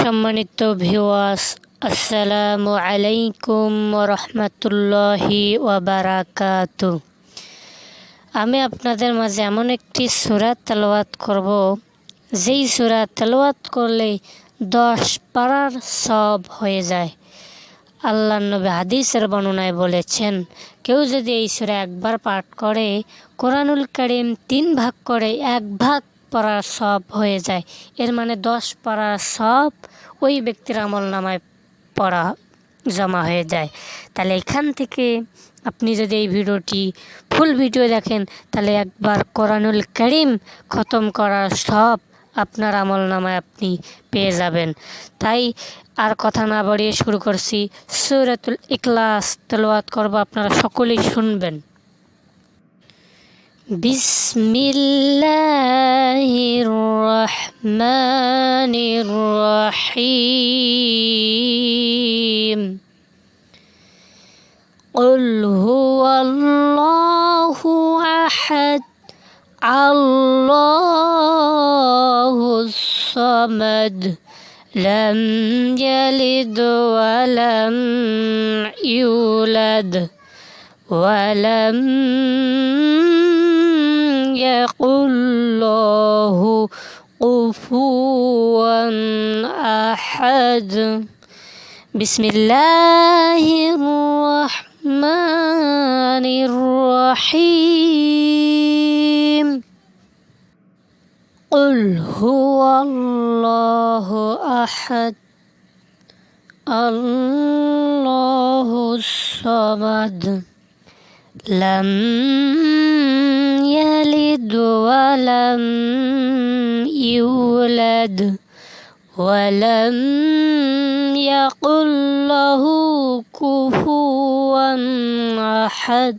সম্মানিত ভিউয়ার্স, আসসালামু আলাইকুম রহমতুল্লাহি ওয়াবারাকাতুহু। আমি আপনাদের মাঝে এমন একটি সূরা তেলাওয়াত করব, যেই সূরা তেলাওয়াত করলে 10 পারার সওয়াব হয়ে যায়। আল্লাহর নবী হাদিসের বর্ণনায় বলেছেন, কেউ যদি এই সূরা একবার পাঠ করে, কোরআনুল কারীম 3 ভাগ করে 1 ভাগ পড়ার সওয়াব হয়ে যায়। এর মানে 10 পড়ার সওয়াব ওই ব্যক্তির আমলনামায় পড়া জমা হয়ে যায়। তাহলে এখান থেকে আপনি যদি এই ভিডিওটি ফুল ভিডিও দেখেন, তাহলে একবার কোরআনুল কারীম খতম করার সওয়াব আপনার আমলনামায় আপনি পেয়ে যাবেন। তাই আর কথা না বাড়িয়ে শুরু করছি। সূরাতুল ইখলাস তেলাওয়াত করব, আপনারা সকলেই শুনবেন। বিসমিল্লাহির রহমানির রহিম। কুল হুয়াল্লাহু আহাদ, আল্লাহুস সামাদ, লাম ইয়ালিদ ওয়া লাম ইউলাদ ওয়া লাম ইয়াকুল লাহু কুফুয়ান আহাদ। বিসমিল্লাহির রহমানির রহিম। কুল হুয়াল্লাহু আহাদ, আল্লাহুস সামাদ, লাম ইয়ালিদ ওয়া লাম ইউলাদ ওয়া লাম ইয়াকুল লাহু কুফুয়ান আহাদ।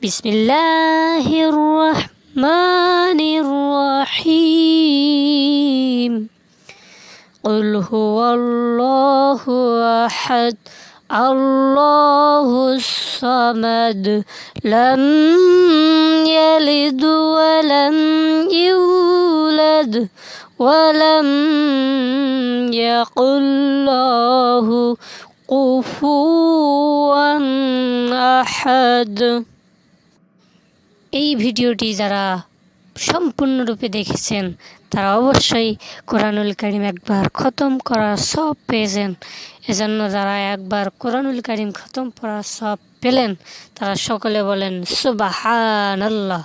বিসমিল্লাহির রহমানির রহিম। কুল হুয়াল্লাহু আহাদ, আল্লাহুস সামাদ, লাম ইয়ালিদ ওয়া লাম ইউলাদ ওয়া লাম ইয়াকুল লাহু কুফুয়ান আহাদ। এই ভিডিওটি যারা সম্পূর্ণরূপে দেখেছেন, তারা অবশ্যই কোরআনুল কারীম একবার খতম করার সওয়াব পেয়েছেন। এজন্য যারা একবার কোরআনুল কারীম খতম করার সওয়াব পেলেন, তারা সকলে বলেন সুবহানাল্লাহ।